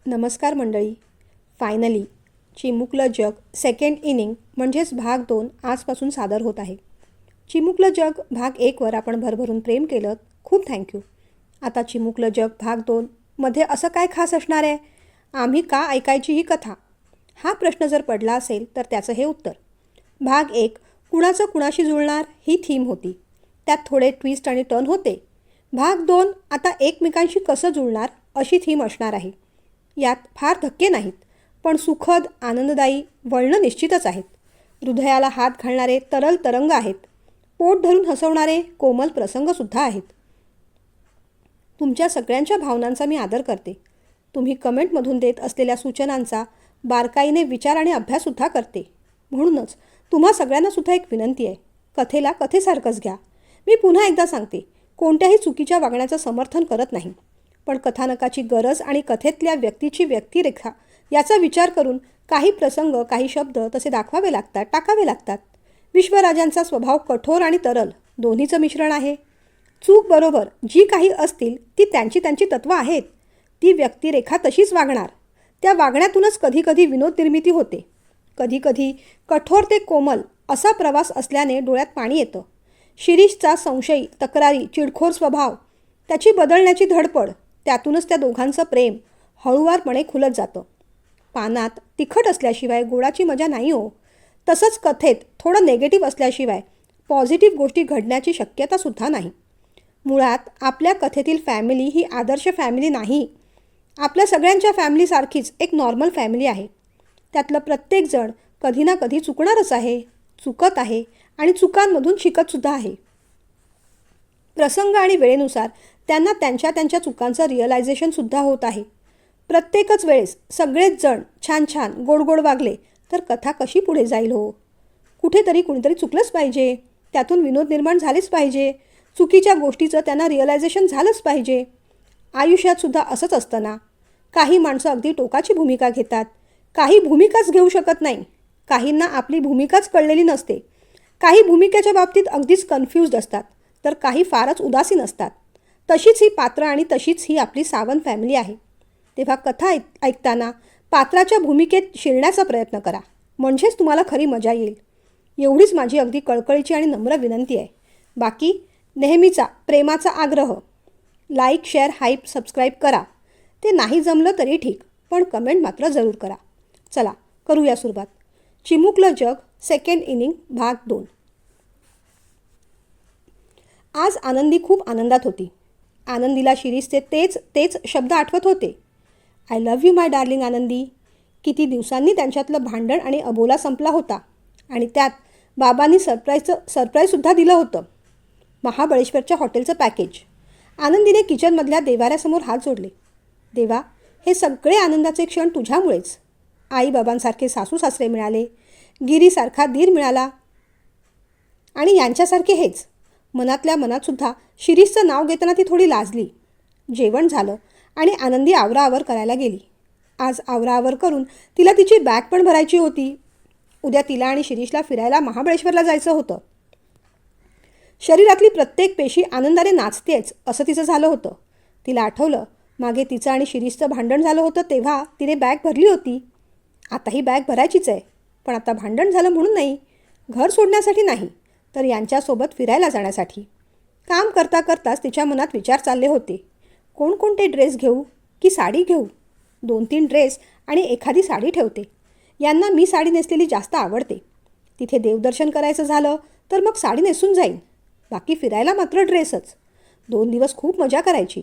नमस्कार मंडळी. फायनली चिमुकलं जग सेकंड इनिंग म्हणजेच भाग 2 आजपासून सादर होत आहे. चिमुकलं जग भाग 1वर आपण भरभरून प्रेम केलं, खूप थँक्यू. आता चिमुकलं जग भाग 2 मध्ये असं काय खास असणार आहे? आम्ही का ऐकायची ही कथा? हा प्रश्न जर पडला असेल तर त्याचं हे उत्तर. भाग 1 कुणाचं कुणाशी जुळणार ही थीम होती. त्यात थोडे ट्विस्ट आणि टर्न होते. भाग 2 आता एकमेकांशी कसं जुळणार अशी थीम असणार आहे. यात फार धक्के नाहीत, पण सुखद आनंददायी वळणं निश्चितच आहेत. हृदयाला हात घालणारे तरल तरंग आहेत. पोट धरून हसवणारे कोमल प्रसंगसुद्धा आहेत. तुमच्या सगळ्यांच्या भावनांचा मी आदर करते. तुम्ही कमेंटमधून देत असलेल्या सूचनांचा बारकाईने विचार आणि अभ्याससुद्धा करते. म्हणूनच तुम्हा सगळ्यांनासुद्धा एक विनंती आहे, कथेला कथेसारखंच घ्या. मी पुन्हा एकदा सांगते, कोणत्याही चुकीच्या वागण्याचं समर्थन करत नाही, पण कथानकाची गरज आणि कथेतल्या व्यक्तीची व्यक्तिरेखा याचा विचार करून काही प्रसंग, काही शब्द तसे दाखवावे लागतात, टाकावे लागतात. विश्वराजांचा स्वभाव कठोर आणि तरल दोन्हीचं मिश्रण आहे. चूक बरोबर जी काही असतील ती त्यांची त्यांची तत्त्वं आहेत. ती व्यक्तिरेखा तशीच वागणार. त्या वागण्यातूनच कधीकधी विनोद निर्मिती होते. कधीकधी कठोर ते कोमल असा प्रवास असल्याने डोळ्यात पाणी येतं. शिरीषचा संशयी, तक्रारी, चिडखोर स्वभाव, त्याची बदलण्याची धडपड, त्यातूनच त्या दोघांचं प्रेम हळूवारपणे खुलत जातं. पानात तिखट असल्याशिवाय गोडाची मजा नाही हो. तसंच कथेत थोडं नेगेटिव्ह असल्याशिवाय पॉझिटिव्ह गोष्टी घडण्याची शक्यतासुद्धा नाही. मुळात आपल्या कथेतील फॅमिली ही आदर्श फॅमिली नाही. आपल्या सगळ्यांच्या फॅमिलीसारखीच एक नॉर्मल फॅमिली आहे. त्यातलं प्रत्येकजण कधी ना कधी चुकणारच आहे, चुकत आहे आणि चुकांमधून शिकतसुद्धा आहे. प्रसंग आणि वेळेनुसार त्यांना त्यांच्या त्यांच्या चुकांचं रिअलायझेशनसुद्धा होत आहे. प्रत्येकच वेळेस सगळेच जण छान छान गोड गोड वागले तर कथा कशी पुढे जाईल हो? कुठेतरी कुणीतरी चुकलंच पाहिजे. त्यातून विनोद निर्माण झालेच पाहिजे. चुकीच्या गोष्टीचं त्यांना रिअलायझेशन झालंच पाहिजे. आयुष्यातसुद्धा असंच असतं ना. काही माणसं अगदी टोकाची भूमिका घेतात, काही भूमिकाच घेऊ शकत नाही. काहींना आपली भूमिकाच कळलेली नसते. काही भूमिकेच्या बाबतीत अगदीच कन्फ्युज्ड असतात, तर काही फारच उदासीन असतात. तशीच ही पात्र आणि तशीच ही आपली सावंत फॅमिली आहे. तेव्हा कथा ऐकताना पात्राच्या भूमिकेत शिरण्याचा प्रयत्न करा, म्हणजेच तुम्हाला खरी मजा येईल. एवढीच माझी अगदी कळकळीची आणि नम्र विनंती आहे. बाकी नेहमीचा प्रेमाचा आग्रह, लाईक, शेअर, हाईप, सबस्क्राईब करा. ते नाही जमलं तरी ठीक, पण कमेंट मात्र जरूर करा. चला करूया सुरुवात. चिमुकलं जग सेकंड इनिंग भाग 2. आज आनंदी खूप आनंदात होती. आनंदीला शिरीषचे तेच शब्द आठवत होते. I love you my darling आनंदी. किती दिवसांनी त्यांच्यातलं भांडण आणि अबोला संपला होता. आणि त्यात बाबांनी सरप्राईजसुद्धा दिलं होतं. महाबळेश्वरच्या हॉटेलचं पॅकेज. आनंदीने किचनमधल्या देवाऱ्यासमोर हात जोडले. देवा, हे सगळे आनंदाचे क्षण तुझ्यामुळेच. आईबाबांसारखे सासू सासरे मिळाले, गिरीसारखा दीर मिळाला आणि यांच्यासारखे हेच. मनातल्या मनातसुद्धा शिरीषचं नाव घेताना ती थोडी लाजली. जेवण झालं आणि आनंदी आवराआवर करायला गेली. आज आवराआवर करून तिला तिची बॅग पण भरायची होती. उद्या तिला आणि शिरीषला फिरायला महाबळेश्वरला जायचं होतं. शरीरातली प्रत्येक पेशी आनंदाने नाचतेच असं तिचं झालं होतं. तिला आठवलं, मागे तिचं आणि शिरीषचं भांडण झालं होतं तेव्हा तिने बॅग भरली होती. आता ही बॅग भरायचीच आहे, पण आता भांडण झालं म्हणून नाही, घर सोडण्यासाठी नाही, तर यांच्यासोबत फिरायला जाण्यासाठी. काम करता करताच तिच्या मनात विचार चालले होते. कोणकोणते ड्रेस घेऊ की साडी घेऊ? 2-3 ड्रेस आणि एखादी साडी ठेवते. यांना मी साडी नेसलेली जास्त आवडते. तिथे देवदर्शन करायचं झालं तर मग साडी नेसून जाईन. बाकी फिरायला मात्र ड्रेसच. 2 दिवस खूप मजा करायची.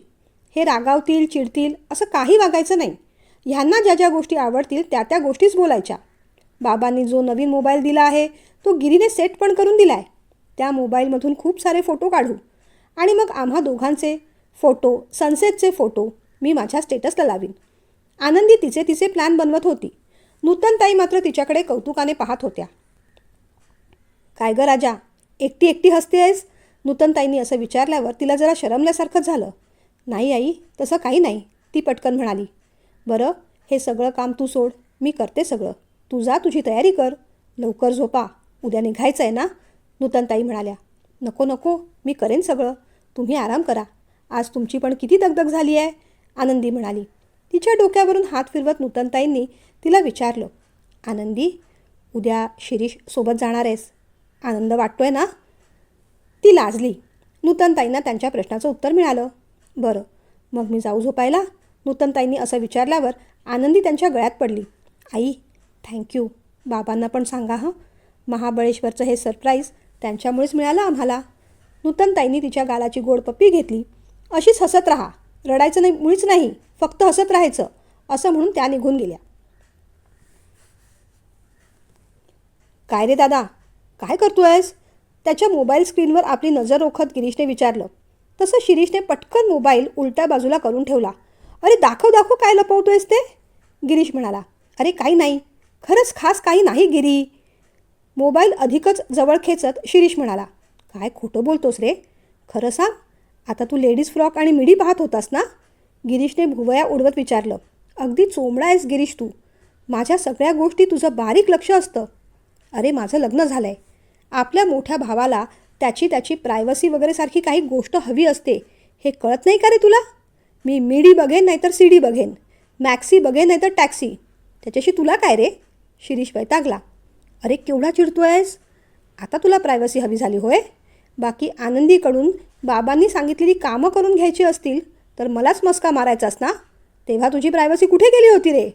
हे रागावतील, चिडतील असं काही वागायचं नाही. ह्यांना ज्या ज्या गोष्टी आवडतील त्या त्या गोष्टीच बोलायच्या. बाबांनी जो नवीन मोबाईल दिला आहे तो गिरीने सेट पण करून दिला आहे. त्या मोबाईलमधून खूप सारे फोटो काढू आणि मग आम्हा दोघांचे फोटो, सनसेटचे फोटो मी माझ्या स्टेटसला लावीन. आनंदी तिचे प्लॅन बनवत होती. नूतनताई मात्र तिच्याकडे कौतुकाने पाहत होत्या. काय गं राजा, एकटी एकटी हसतेस? नूतनताईंनी असं विचारल्यावर तिला जरा शरमल्यासारखं झालं. नाही आई, तसं काही नाही, ती पटकन म्हणाली. बरं, हे सगळं काम तू सोड, मी करते सगळं. तू जा, तुझी तयारी कर. लवकर झोपा, उद्या निघायचं आहे ना? नूतनताई म्हणाल्या. नको नको, मी करेन सगळं, तुम्ही आराम करा. आज तुमची पण किती दगदग झाली आहे, आनंदी म्हणाली. तिच्या डोक्यावरून हात फिरवत नूतनताईंनी तिला विचारलं, आनंदी, उद्या शिरीष सोबत जाणार आहेस? आनंद वाटतोय ना? ती लाजली. नूतनताईंना त्यांच्या प्रश्नाचं उत्तर मिळालं. बरं, मग मी जाऊ झोपायला? नूतनताईंनी असं विचारल्यावर आनंदी त्यांच्या गळ्यात पडली. आई, थँक्यू. बाबांना पण सांगा हं. महाबळेश्वरचं हे सरप्राईज त्यांच्यामुळेच मिळालं आम्हाला. नूतनताईंनी तिच्या गालाची गोड पप्पी घेतली. अशीच हसत राहा, रडायचं नाही, मुळीच नाही, फक्त हसत राहायचं, असं म्हणून त्या निघून गेल्या. काय रे दादा, काय करतोयस? त्याच्या मोबाईल स्क्रीनवर आपली नजर रोखत गिरीशने विचारलं. तसं शिरीषने पटकन मोबाईल उलट्या बाजूला करून ठेवला. अरे दाखव दाखव, काय लपवतोयस ते? गिरीश म्हणाला. अरे काही नाही, खरंच खास काही नाही गिरी. मोबाईल अधिकच जवळ खेचत शिरीष म्हणाला. काय खोटं बोलतोस रे? खरं सांग, आता तू लेडीज फ्रॉक आणि मिडी पाहत होतास ना? गिरीशने भुवया उडवत विचारलं. अगदी चोमडा आहेस गिरीश तू. माझ्या सगळ्या गोष्टी तुझं बारीक लक्ष असतं. अरे माझं लग्न झालं आहे. आपल्या मोठ्या भावाला त्याची प्रायव्हसी वगैरे सारखी काही गोष्ट हवी असते, हे कळत नाही का रे तुला? मी मिडी बघेन नाहीतर सीडी बघेन, मॅक्सी बघेन नाहीतर टॅक्सी, त्याच्याशी तुला काय रे? शिरीष वैतागला. अरे केवढा चिडतोयस? आता तुला प्रायव्हसी हवी झाली होय? बाकी आनंदीकडून बाबांनी सांगितलेली कामं करून घ्यायची असतील तर मलाच मस्का मारायचास ना? तेव्हा तुझी प्रायव्हसी कुठे गेली होती रे?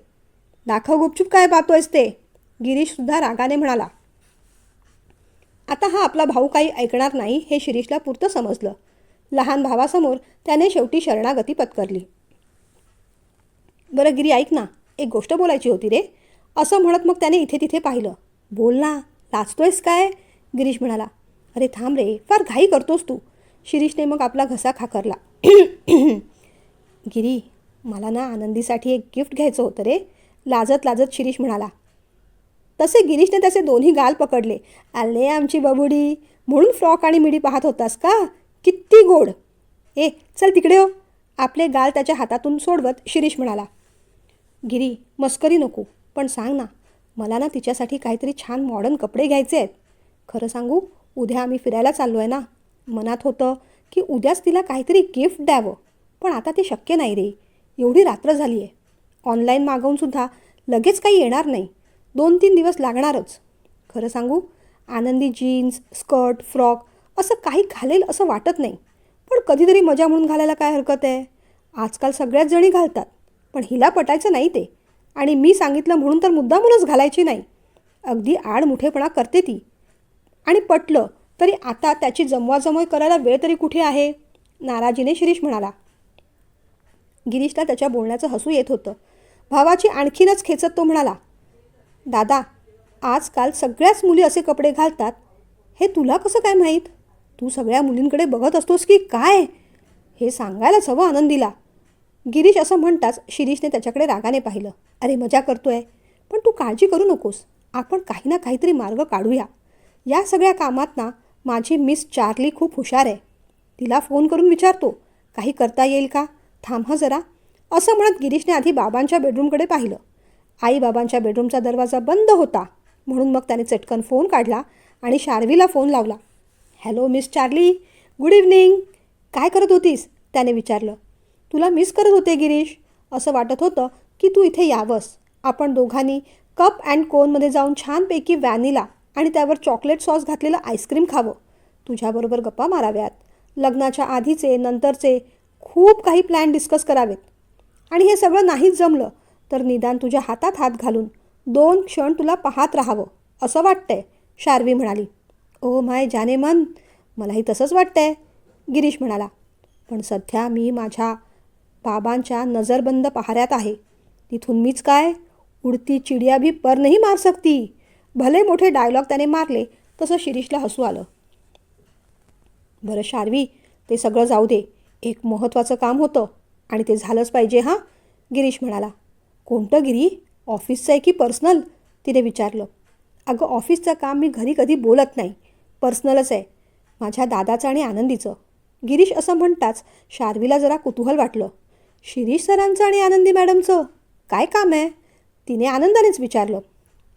दाखव गुपचूप काय पाहतोयस ते? गिरीशसुद्धा रागाने म्हणाला. आता हा आपला भाऊ काही ऐकणार नाही हे शिरीषला पुरतं समजलं. लहान भावासमोर त्याने शेवटी शरणागती पत्करली. बरं गिरी, ऐक ना, एक गोष्ट बोलायची होती रे, असं म्हणत मग त्याने इथे तिथे पाहिलं. बोल ना, लाजतोयस काय? गिरीश म्हणाला. अरे थांब रे, फार घाई करतोस तू. शिरीषने मग आपला घसा खाकरला. गिरी, मला ना आनंदीसाठी एक गिफ्ट घ्यायचं होतं रे, लाजत लाजत शिरीष म्हणाला. तसे गिरीशने त्याचे दोन्ही गाल पकडले. आले आमची बबुडी, म्हणून फ्रॉक आणि मिडी पाहत होतास का? किती गोड. ए चल तिकडे हो. आपले गाल त्याच्या हातातून सोडवत शिरीष म्हणाला. गिरी, मस्करी नको, पण सांग ना, मला ना तिच्यासाठी काहीतरी छान मॉडर्न कपडे घ्यायचे आहेत. खरं सांगू, उद्या आम्ही फिरायला चाललो आहे ना. मनात होतं की उद्याच तिला काहीतरी गिफ्ट द्यावं, पण आता ते शक्य नाही रे. एवढी रात्र झाली आहे. ऑनलाईन मागवूनसुद्धा लगेच काही येणार नाही, 2-3 दिवस लागणारच. खरं सांगू, आनंदी जीन्स, स्कर्ट, फ्रॉक असं काही घालेल असं वाटत नाही, पण कधीतरी मजा म्हणून घालायला काय हरकत आहे? आजकाल सगळ्याच जणी घालतात, पण हिला पटायचं नाही ते. आणि मी सांगितलं म्हणून तर मुद्दामूनच घालायची नाही. अगदी आडमुठेपणा करते ती. आणि पटलं तरी आता त्याची जमवाजमव करायला वेळ तरी कुठे आहे? नाराजीने शिरीष म्हणाला. गिरीशला त्याच्या बोलण्याचं हसू येत होतं. भावाची आणखीनच खेचत तो म्हणाला. दादा, आजकाल सगळ्याच मुली असे कपडे घालतात, हे तुला कसं काय माहीत? तू सगळ्या मुलींकडे बघत असतोस की काय? हे सांगायलाच हवं आनंदीला. गिरीश असं म्हणताच शिरीषने त्याच्याकडे रागाने पाहिलं. अरे मजा करतोय, पण तू काळजी करू नकोस. आपण काही ना काहीतरी मार्ग काढूया. या सगळ्या कामात ना माझी मिस चार्ली खूप हुशार आहे. तिला फोन करून विचारतो, काही करता येईल का? थांब जरा, असं म्हणत गिरीशने आधी बाबांच्या बेडरूमकडे पाहिलं. आईबाबांच्या बेडरूमचा दरवाजा बंद होता, म्हणून मग त्याने चटकन फोन काढला आणि शार्वीला फोन लावला. Hello miss Charlie, good evening. काय करत होतीस? त्याने विचारलं. तुला मिस करत होते गिरीश. असं वाटत होतं की तू इथे यावंस. आपण दोघांनी कप अँड कोनमध्ये जाऊन छानपैकी व्हॅनिला आणि त्यावर चॉकलेट सॉस घातलेलं आईस्क्रीम खावं, तुझ्याबरोबर गप्पा माराव्यात, लग्नाच्या आधीचे नंतरचे खूप काही प्लॅन डिस्कस करावेत. आणि हे सगळं नाहीच जमलं तर निदान तुझ्या हातात हात घालून 2 क्षण तुला पाहत राहावं असं वाटतंय, शार्वी म्हणाली. ओ माय जाने मन, मलाही तसंच वाटतंय, गिरीश म्हणाला. पण सध्या मी माझ्या बाबांच्या नजरबंद पहाऱ्यात आहे. तिथून मीच काय, उडती चिडिया भी पर नाही मार सकती. भले मोठे डायलॉग त्याने मारले तसं शिरीषला हसू आलं. बरं शार्वी, ते सगळं जाऊ दे. एक महत्त्वाचं काम होतं आणि ते झालंच पाहिजे हां, गिरीश म्हणाला. कोणतं गिरी? ऑफिसचं आहे की पर्सनल? तिने विचारलं. अगं ऑफिसचं काम मी घरी कधी बोलत नाही, पर्सनलच आहे, माझ्या दादाचं आणि आनंदीचं. गिरीश असं म्हणताच शार्वीला जरा कुतूहल वाटलं. शिरीष सरांचं आणि आनंदी मॅडमचं काय काम आहे? तिने आनंदानेच विचारलं.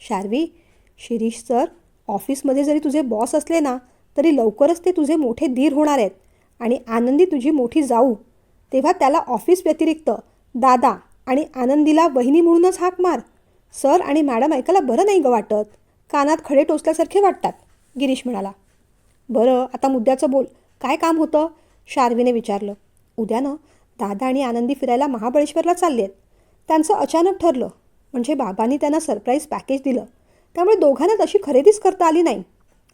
शार्वी, शिरीष सर ऑफिसमध्ये जरी तुझे बॉस असले ना तरी लवकरच ते तुझे मोठे दीर होणार आहेत आणि आनंदी तुझी मोठी जाऊ. तेव्हा त्याला ऑफिस व्यतिरिक्त दादा आणि आनंदीला वहिनी म्हणूनच हाक मार. सर आणि मॅडम ऐकायला बरं नाही ग वाटत. कानात खडे टोचल्यासारखे वाटतात, गिरीश म्हणाला. बरं, आता मुद्द्याचं बोल. काय काम होतं? शार्वीने विचारलं. उद्यानं दादा आणि आनंदी फिरायला महाबळेश्वरला चालले आहेत. त्यांचं अचानक ठरलं. म्हणजे बाबांनी त्यांना सरप्राईज पॅकेज दिलं. त्यामुळे दोघांना तशी खरेदीच करता आली नाही.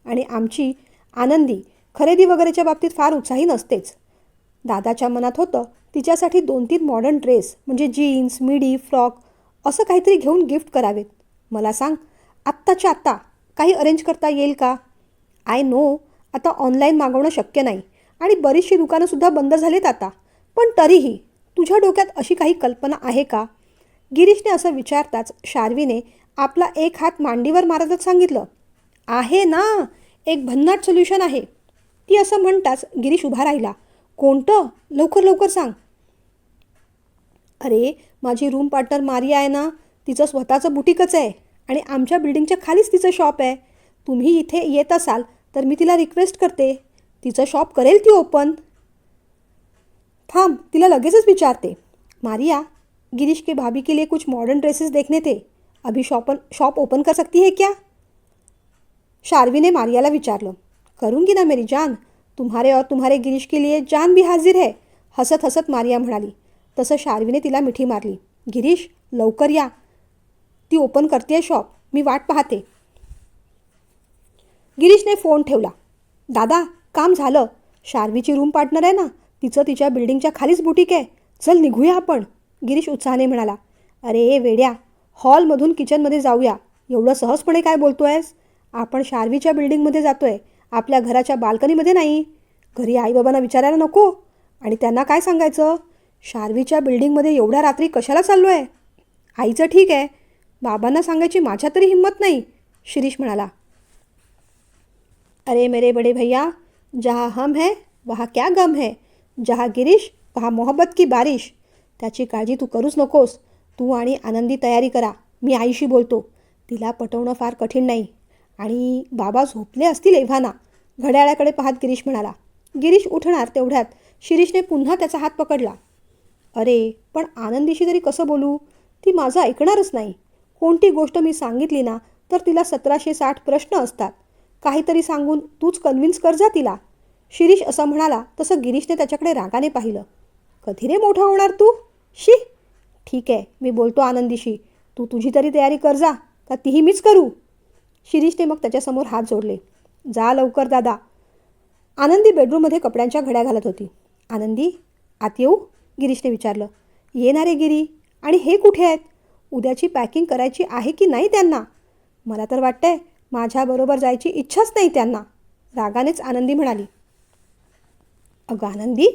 आणि आमची आनंदी खरेदी वगैरेच्या बाबतीत फार उत्साही नसतेच. दादाच्या मनात होतं तिच्यासाठी 2-3 मॉडर्न ड्रेस म्हणजे जीन्स, मिडी, फ्रॉक असं काहीतरी घेऊन गिफ्ट करावेत. मला सांग, आत्ताच्या आत्ता काही अरेंज करता येईल का? आय नो, आता ऑनलाईन मागवणं शक्य नाही आणि बरीचशी दुकानंसुद्धा बंद झालीत आता. पण तरीही तुझ्या डोक्यात अशी काही कल्पना आहे का? गिरीशने असं विचारताच शार्वीने आपला एक हात मांडीवर मारतच सांगितलं. आहे ना, एक भन्नाट सोल्युशन आहे. ती असं म्हणताच गिरीश उभा राहिला. कोणतं? लवकर लवकर सांग. अरे, माझी रूम पार्टनर मारिया आहे ना, तिचं स्वतःचं बुटीकच आहे आणि आमच्या बिल्डिंगच्या खालीच तिचं शॉप आहे. तुम्ही इथे येत असाल तर मी तिला रिक्वेस्ट करते. तिचं शॉप करेल ती ओपन. थांब, तिला लगेचच विचारते. मारिया, गिरीश के भाभी के लिए कुछ मॉडर्न ड्रेसेस देखने थे. अभी शॉप ओपन कर सकती है क्या? शार्वीने मारियाला विचारलं. करूंगी ना मेरी जान. तुम्हारे और तुम्हारे गिरीश के लिए जान भी हाजिर है. हसत हसत मारिया म्हणाली. तसं शार्वीने तिला मिठी मारली. गिरीश, लवकर या. ती ओपन करते शॉप. मी वाट पाहते. गिरीशने फोन ठेवला. दादा, काम झालं. शार्वीची रूम पार्टनर आहे ना, तिचं तिच्या बिल्डिंगच्या खालीच बुटीक आहे. चल निघूया आपण, गिरीश उत्साहाने म्हणाला. अरे वेड्या, हॉलमधून किचनमध्ये जाऊया. एवढं सहजपणे काय बोलतो आहेस? आपण शार्वीच्या बिल्डिंगमध्ये जातो आहे, आपल्या घराच्या बाल्कनीमध्ये नाही. घरी आईबाबांना विचारायला नको. आणि त्यांना काय सांगायचं? शार्वीच्या बिल्डिंगमध्ये एवढ्या रात्री कशाला चाललो आहे? आईचं ठीक आहे, बाबांना सांगायची माझ्या तरी हिंमत नाही, शिरीष म्हणाला. अरे मेरे बड़े भैया, जहाँ हम है वहाँ क्या गम है. जहाँ गिरीश वहाँ मोहब्बत की बारिश. त्याची काळजी तू करूच नकोस. तू आणि आनंदी तयारी करा. मी आईशी बोलतो. तिला पटवणं फार कठीण नाही. आणि बाबा झोपले असतील एव्हाना, घड्याळाकडे पाहत गिरीश म्हणाला. गिरीश उठणार तेवढ्यात शिरीषने पुन्हा त्याचा हात पकडला. अरे, पण आनंदीशी तरी कसं बोलू? ती माझं ऐकणारच नाही. कोणती गोष्ट मी सांगितली ना तर तिला 1760 प्रश्न असतात. काहीतरी सांगून तूच कन्व्हिन्स कर जा तिला. शिरीष असं म्हणाला तसं गिरीशने त्याच्याकडे रागाने पाहिलं. कधी रे मोठा होणार तू? शी. ठीक आहे, मी बोलतो आनंदीशी. तू तुझी तरी तयारी कर जा, का तीही मीच करू? शिरीषने मग त्याच्यासमोर हात जोडले. जा लवकर दादा. आनंदी बेडरूममध्ये कपड्यांच्या घड्या घालत होती. आनंदी, आत येऊ? गिरीशने विचारलं. येणारे गिरी. आणि हे कुठे आहेत? उद्याची पॅकिंग करायची आहे की नाही त्यांना? मला तर वाटतंय माझ्याबरोबर जायची इच्छाच नाही त्यांना, रागानेच आनंदी म्हणाली. अगं आनंदी,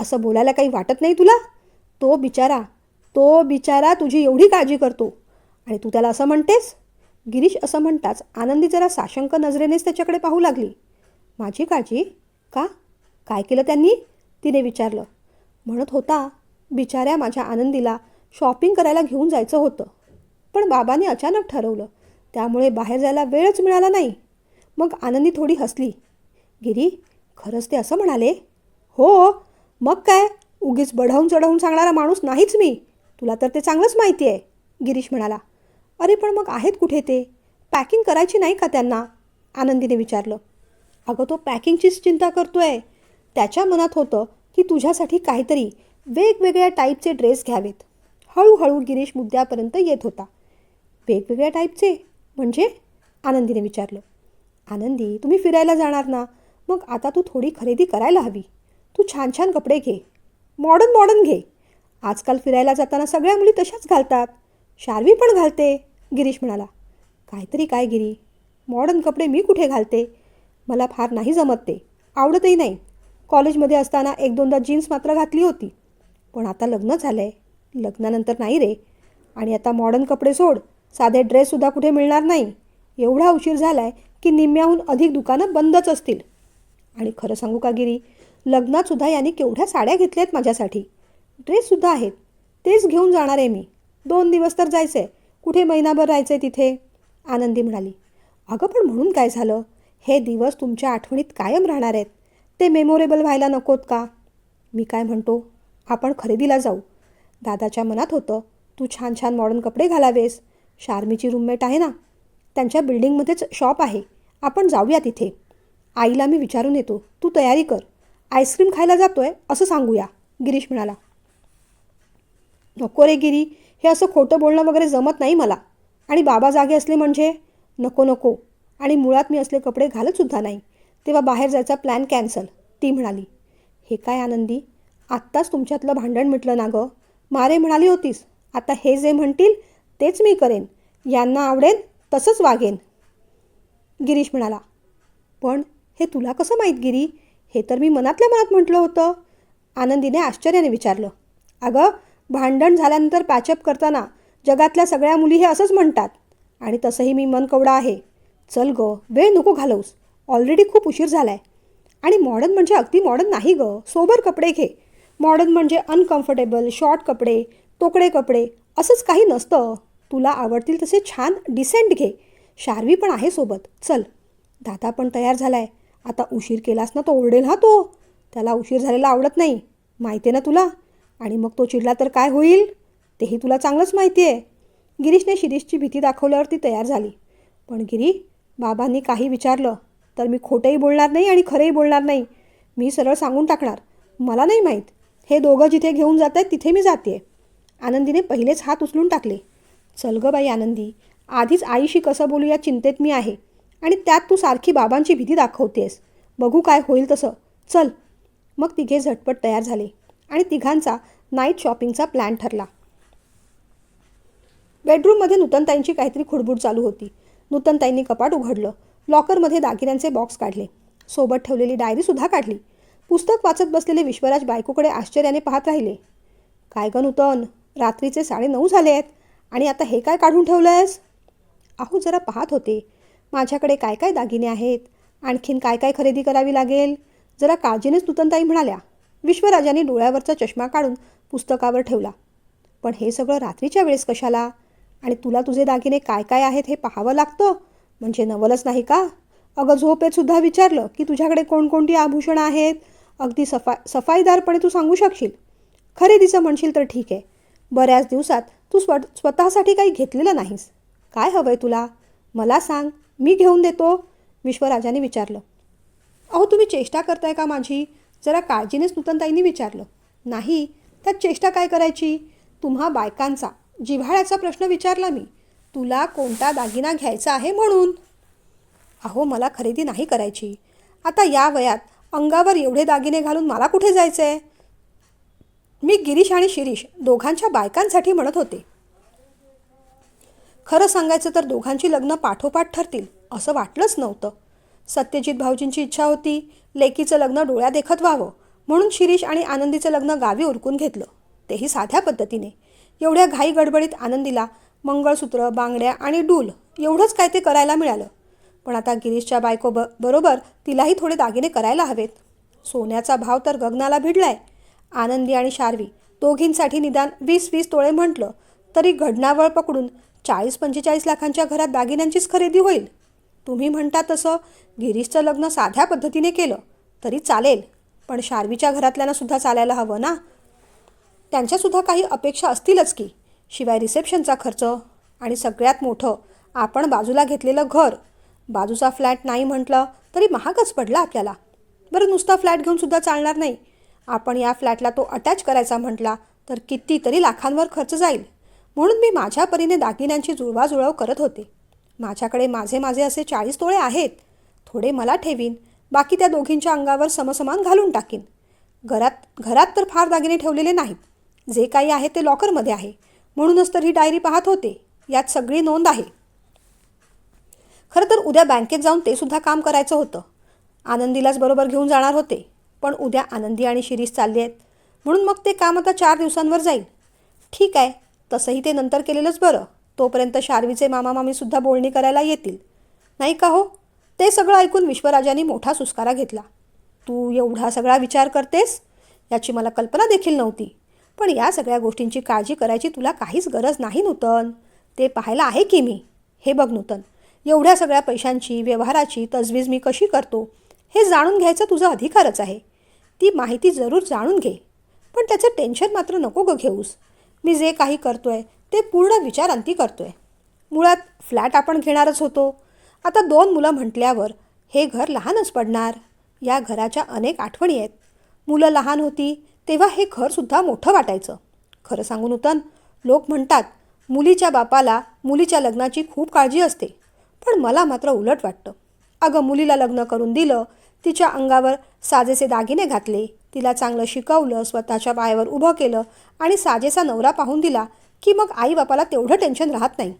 असं बोलायला काही वाटत नाही तुला? तो बिचारा तुझी एवढी काळजी करतो आणि तू त्याला असं म्हणतेस? गिरीश असं म्हणताच आनंदी जरा साशंक नजरेनेच त्याच्याकडे पाहू लागली. माझी काळजी? का? काय केलं त्यांनी? तिने विचारलं. म्हणत होता, बिचाऱ्या माझ्या आनंदीला शॉपिंग करायला घेऊन जायचं होतं, पण बाबांनी अचानक ठरवलं, त्यामुळे बाहेर जायला वेळच मिळाला नाही. मग आनंदी थोडी हसली. गिरी, खरंच ते असं म्हणाले? हो, मग काय, उगीच बढवून चढवून सांगणारा माणूस नाहीच मी. तुला तर ते चांगलंच माहिती आहे, गिरीश म्हणाला. अरे पण मग आहेत कुठे ते? पॅकिंग करायची नाही का त्यांना? आनंदीने विचारलं. अगं तो पॅकिंगचीच चिंता करतोय. त्याच्या मनात होतं की तुझ्यासाठी काहीतरी वेगवेगळ्या टाईपचे ड्रेस घ्यावेत. हळूहळू गिरीश मुद्द्यापर्यंत येत होता. वेगवेगळ्या टाईपचे म्हणजे? आनंदीने विचारलं. आनंदी, तुम्ही फिरायला जाणार ना, मग आता तू थोडी खरेदी करायला हवी. तू छान छान कपडे घे, मॉडर्न घे. आजकाल फिरायला जाताना सगळ्या मुली तशाच घालतात. शार्वी पण घालते, गिरीश म्हणाला. काहीतरी काय गिरी, मॉडर्न कपडे मी कुठे घालते? मला फार नाही जमत ते, आवडतही नाही. कॉलेजमध्ये असताना 1-2दा जीन्स मात्र घातली होती. पण आता लग्न झालं आहे, लग्नानंतर नाही रे. आणि आता मॉडर्न कपडे सोड, साधे ड्रेससुद्धा कुठे मिळणार नाही. एवढा उशीर झाला आहे की निम्म्याहून अधिक दुकानं बंदच असतील. आणि खरं सांगू का गिरी, लग्नातसुद्धा यांनी केवढ्या साड्या घेतल्या आहेत माझ्यासाठी. ड्रेससुद्धा आहेत, तेच घेऊन जाणार आहे मी. 2 दिवस तर जायचं आहे, कुठे महिनाभर राहायचं आहे तिथे, आनंदी म्हणाली. अगं पण म्हणून काय झालं? हे दिवस तुमच्या आठवणीत कायम राहणार आहेत. ते मेमोरेबल व्हायला नकोत का? मी काय म्हणतो, आपण खरेदीला जाऊ. दादाच्या मनात होतं, तू छान छान मॉडर्न कपडे घालावेस. शार्मीची रूममेट आहे ना, त्यांच्या बिल्डिंगमध्येच शॉप आहे, आपण जाऊया तिथे. आईला मी विचारून येतो, तू तयारी कर. आईस्क्रीम खायला जातोय असं सांगूया, गिरीश म्हणाला. नको रे गिरी, हे असं खोटं बोलणं वगैरे जमत नाही मला. आणि बाबा जागे असले म्हणजे? नको नको. आणि मुळात मी असले कपडे घालतसुद्धा नाही. तेव्हा बाहेर जायचा प्लॅन कॅन्सल, ती म्हणाली. हे काय आनंदी, आत्ताच तुमच्यातलं भांडण मिटलं ना गं. मारे म्हणाली होतीस, आता हे जे म्हणतील तेच मी करेन. यांना आवडेल तसंच वागेन, गिरीश म्हणाला. पण हे तुला कसं माहीत गिरी? हे तर मी मनातल्या मनात म्हटलं होतं, आनंदीने आश्चर्याने विचारलं. अगं, भांडण झाल्यानंतर पॅचअप करताना जगातल्या सगळ्या मुली हे असंच म्हणतात. आणि तसंही मी मनकवडा आहे. चल गं, वेळ नको घालवूस, ऑलरेडी खूप उशीर झाला आहे. आणि मॉडर्न म्हणजे अगदी मॉडर्न नाही गं, सोबर कपडे घे. मॉडर्न म्हणजे अनकम्फर्टेबल शॉर्ट कपडे, तोकडे कपडे असंच काही नसतं. तुला आवडतील तसे छान डिसेंट घे. शार्वी पण आहे सोबत, चल. दादा पण तयार झाला आहे. आता उशीर केलास ना तो ओरडेल हा तो. त्याला उशीर झालेला आवडत नाही, माहिती आहे ना तुला. आणि मग तो चिडला तर काय होईल तेही तुला चांगलंच माहिती आहे. गिरीशने शिरीषची भीती दाखवल्यावर ती तयार झाली. पण गिरी, बाबांनी काही विचारलं तर मी खोटंही बोलणार नाही आणि खरंही बोलणार नाही. मी सरळ सांगून टाकणार, मला नाही माहीत. हे दोघं जिथे घेऊन जात आहेत तिथे मी जाते. आनंदीने पहिलेच हात उचलून टाकले. चल गं बाई आनंदी, आधीच आईशी कसं बोलू या चिंतेत मी आहे. आणि त्यात तू सारखी बाबांची भीती दाखवतेस. बघू काय होईल तसं, चल. मग तिघे झटपट तयार झाले आणि तिघांचा नाईट शॉपिंगचा प्लॅन ठरला. बेडरूममध्ये नूतनताईंची काहीतरी खुडबुड चालू होती. नूतनताईंनी कपाट उघडलं, लॉकरमध्ये दागिन्यांचे बॉक्स काढले, सोबत ठेवलेली डायरीसुद्धा काढली. पुस्तक वाचत बसलेले विश्वराज बायकोकडे आश्चर्याने पाहत राहिले. काय गं नूतन, रात्रीचे 9:30 झाले आहेत आणि आता हे काय काढून ठेवलं आहेस? अहो जरा पाहत होते, माझ्याकडे काय काय दागिने आहेत, आणखीन काय काय खरेदी करावी लागेल, जरा काळजीनेच नूतनताई म्हणाल्या. विश्वराजाने डोळ्यावरचा चष्मा काढून पुस्तकावर ठेवला. पण हे सगळं रात्रीच्या वेळेस कशाला? आणि तुला तुझे दागिने काय काय आहेत हे पाहावं लागतं, म्हणजे नवलच नाही का? अगं झोपेतसुद्धा विचारलं की तुझ्याकडे कोणकोणती आभूषणं आहेत, अगदी सफाईदारपणे तू सांगू शकशील. खरेदीचं म्हणशील तर ठीक आहे, बऱ्याच दिवसात तू स्वतःसाठी काही घेतलेलं नाहीस. काय हवं आहे तुला? मला सांग, मी घेऊन देतो, विश्वराजाने विचारलं. अहो तुम्ही चेष्टा करताय का माझी? जरा काळजीनेच नूतनताईंनी विचारलं. नाही, त्यात चेष्टा काय करायची? तुम्हा बायकांचा जिव्हाळ्याचा प्रश्न विचारला मी. तुला कोणता दागिना घ्यायचा आहे म्हणून. अहो मला खरेदी नाही करायची. आता या वयात अंगावर एवढे दागिने घालून मला कुठे जायचं आहे? मी गिरीश आणि शिरीष दोघांच्या बायकांसाठी म्हणत होते. खरं सांगायचं तर दोघांची लग्न पाठोपाठ ठरतील असं वाटलंच नव्हतं. सत्यजित भाऊजींची इच्छा होती लेकीचं लग्न डोळ्या देखत व्हावं, म्हणून शिरीष आणि आनंदीचं लग्न गावी उरकून घेतलं, तेही साध्या पद्धतीने. एवढ्या घाई गडबडीत आनंदीला मंगळसूत्र, बांगड्या आणि डूल एवढंच काय ते करायला मिळालं. पण आता गिरीशच्या बरोबर तिलाही थोडे दागिने करायला हवेत. सोन्याचा भाव तर गगनाला भिडलाय. आनंदी आणि शार्वी दोघींसाठी निदान 20-20 तोळे म्हटलं तरी घडणावळ पकडून 40-45 लाखांच्या घरात दागिन्यांचीच खरेदी होईल. तुम्ही म्हणता तसं गिरीशचं लग्न साध्या पद्धतीने केलं तरी चालेल, पण शार्वीच्या घरातल्यांनासुद्धा चालायला हवं ना. त्यांच्यासुद्धा काही अपेक्षा असतीलच की. शिवाय रिसेप्शनचा खर्च आणि सगळ्यात मोठं आपण बाजूला घेतलेलं घर. बाजूचा फ्लॅट नाही म्हटलं तरी महागच पडला आपल्याला. बरं नुसता फ्लॅट घेऊनसुद्धा चालणार नाही. आपण या फ्लॅटला तो अटॅच करायचा म्हटला तर कितीतरी लाखांवर खर्च जाईल. म्हणून मी माझ्या परीने दागिन्यांची जुळवाजुळव करत होते. माझ्याकडे माझे असे 40 तोळे आहेत. थोडे मला ठेवीन, बाकी त्या दोघींच्या अंगावर समसमान घालून टाकीन. घरात तर फार दागिने ठेवलेले नाहीत. जे काही आहे ते लॉकरमध्ये आहे. म्हणूनच तर ही डायरी पाहत होते, यात सगळी नोंद आहे. खरं तर उद्या बँकेत जाऊन ते सुद्धा काम करायचं होतं. आनंदीलाच बरोबर घेऊन जाणार होते, पण उद्या आनंदी आणि शिरीष चालले आहेत, म्हणून मग ते काम आता 4 दिवसांवर जाईल. ठीक आहे, तसंही ते नंतर केलेलंच बरं. तोपर्यंत शार्वीचे मामा मामीसुद्धा बोलणी करायला येतील, नाही का हो? ते सगळं ऐकून विश्वराजाने मोठा सुस्कारा घेतला. तू एवढा सगळा विचार करतेस याची मला कल्पना देखील नव्हती. पण या सगळ्या गोष्टींची काळजी करायची तुला काहीच गरज नाही नूतन. ते पाहायला आहे की मी. हे बघ नूतन, एवढ्या सगळ्या पैशांची व्यवहाराची तजवीज मी कशी करतो हे जाणून घ्यायचा तुझा अधिकारच आहे. ती माहिती जरूर जाणून घे, पण त्याचं टेन्शन मात्र नको ग घेऊस. मी जे काही करतोय ते पूर्ण विचारांती करतोय. मुळात फ्लॅट आपण घेणारच होतो. आता 2 मुलं म्हटल्यावर हे घर लहानच पडणार. या घराच्या अनेक आठवणी आहेत. मुलं लहान होती तेव्हा हे घरसुद्धा मोठं वाटायचं. खरं सांगू नूतन, लोक म्हणतात मुलीच्या बापाला मुलीच्या लग्नाची खूप काळजी असते. पण मला मात्र उलट वाटतं. अगं, मुलीला लग्न करून दिलं, तिच्या अंगावर साजेसे दागिने घातले, तिला चांगलं शिकवलं, स्वतःच्या पायावर उभं केलं आणि साजेसा नवरा पाहून दिला की मग आईबापाला तेवढं टेन्शन राहत नाही.